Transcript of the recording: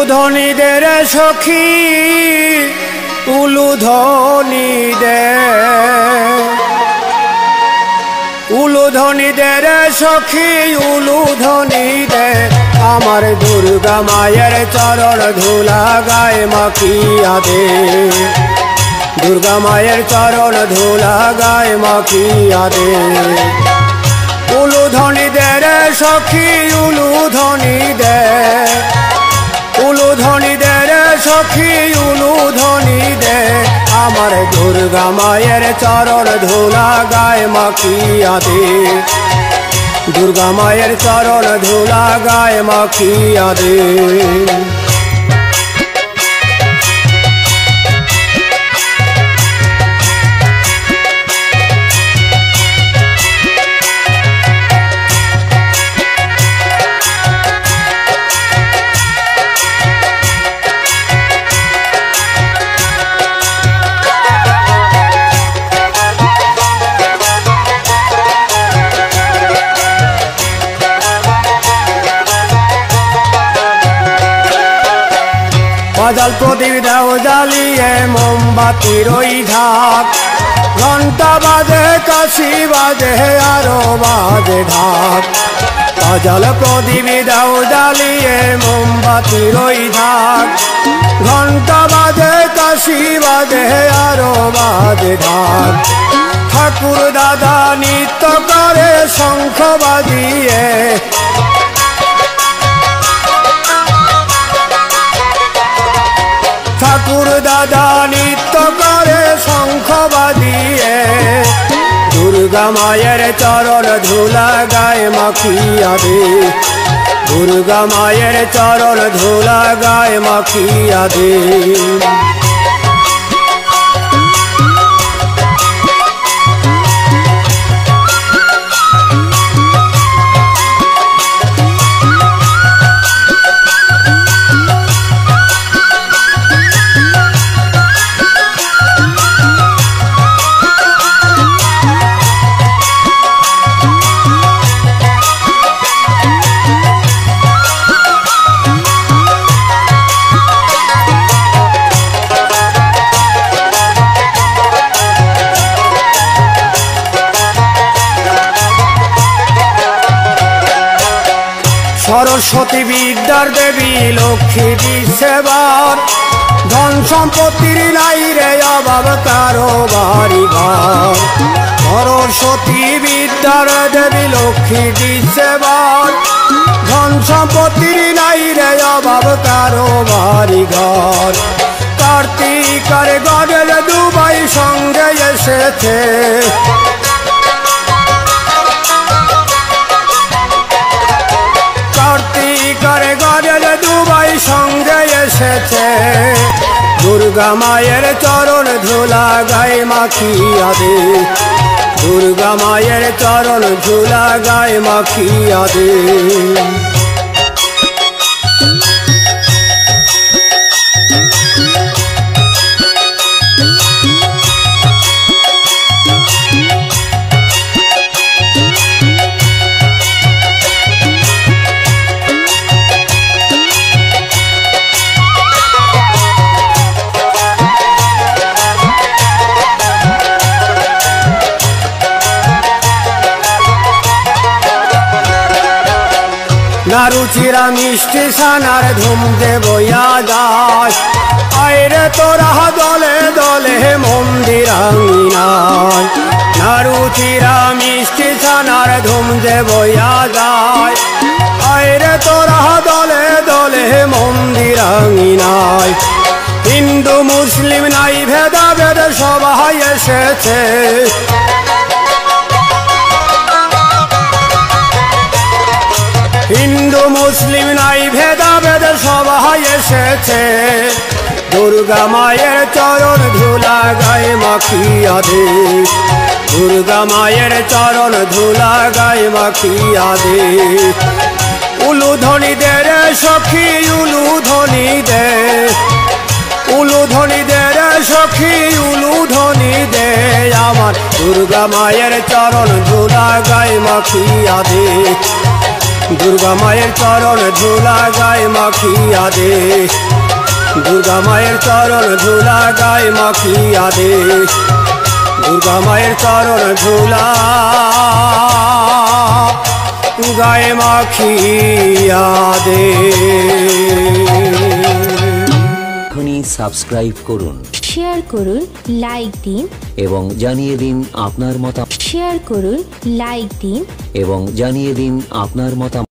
উলুধ্বনিদের সখী উলুধ্বনি দে, উলুধ্বনিদের সখী উলুধ্বনি দে, আমার দুর্গা মায়ের চরণ ধুলা গায়ে মাখিয়া দে, দুর্গা মায়ের চরণ ধুলা গায়ে মাখিয়া দে। উলুধ্বনিদের সখী উলুধ্বনি দে, উলুধ্বনিদের সখী উলুধ্বনি দে, আমার দুর্গা মায়ের চরণ ধুলা গায়ে মাখিয়া দে, দুর্গা মায়ের চরণ ধুলা গায়ে মাখিয়া দে। বাজাল প্রদীপ দাও জ্বালিয়ে মোমবাতির ওই ঢাক, ঘন্টা বাজে কাশি বাজে আরো বাজে ঢাক। বাজাল প্রদীপ দাও জ্বালিয়ে মোমবাতির ওই ঢাক, ঘন্টা বাজে কাশি বাজে আরো বাজে ঢাক। ঠাকুর দাদা নৃত্য করে শঙ্খ বাজিয়ে, ঠাকুর দাদা নৃত্য করে শঙ্খ বাজিয়ে, দুর্গা মায়ের চরণ ধুলা গায়ে মাখিয়া দে, দুর্গা মায়ের চরণ ধুলা গায়ে মাখিয়া দে। সরস্বতী বিদ্যার দেবী লক্ষ্মী দিশেবার, ধন সম্পত্তির নাই রে অভাব কারো বাড়ি ঘর। সরস্বতী বিদ্যার দেবী লক্ষ্মী দিশেবার, ধন সম্পত্তির নাই রে অভাব কারো বাড়ি ঘর। কার্তিকার গডের দুবাই সঙ্গে এসেছে, কার্তিকার গডের দুবাই সঙ্গে এসেছে, দুর্গা মায়ের চরণ ধুলা গায়ে মাখিয়া দে, দুর্গা মায়ের চরণ ধুলা গায়ে মাখিয়া দে। নারুচিরা মিষ্টি সানার ধুম দে বইয়া যায়, আইরে তোরা দলে দলে মন্দির আঙিনায়। নারুচিরা মিষ্টি সানার ধুম দে বইয়া যায়, আইরে তোরা দলে দলে মন্দির আঙিনায়। হিন্দু মুসলিম নাই ভেদাভেদ সবাই এসেছে, হিন্দু মুসলিম নাই ভেদাভেদ সবাই এসেছে, দুর্গা মায়ের চরণ ধুলা গায়ে মাখিয়া দে, দুর্গা মায়ের চরণ ধুলা গায়ে মাখিয়া দে। উলুধ্বনিদের সখী উলুধ্বনি দে, উলুধ্বনিদের সখী উলুধ্বনি দে, আমার দুর্গা মায়ের চরণ ধুলা গায়ে মাখিয়া দে, দুর্গা মায়ের চরণ ধুলা গায়ে মাখিয়া দে, দুর্গা মায়ের চরণ ধুলা গায়ে মাখিয়া দে, দুর্গা মায়ের চরণ ধুলা গায়ে মাখিয়া দে। এখনই সাবস্ক্রাইব করুন, শেয়ার করুন, লাইক দিন এবং জানিয়ে দিন আপনার মতামত, শেয়ার করুন, লাইক দিন এবং জানিয়ে দিন আপনার মতামত।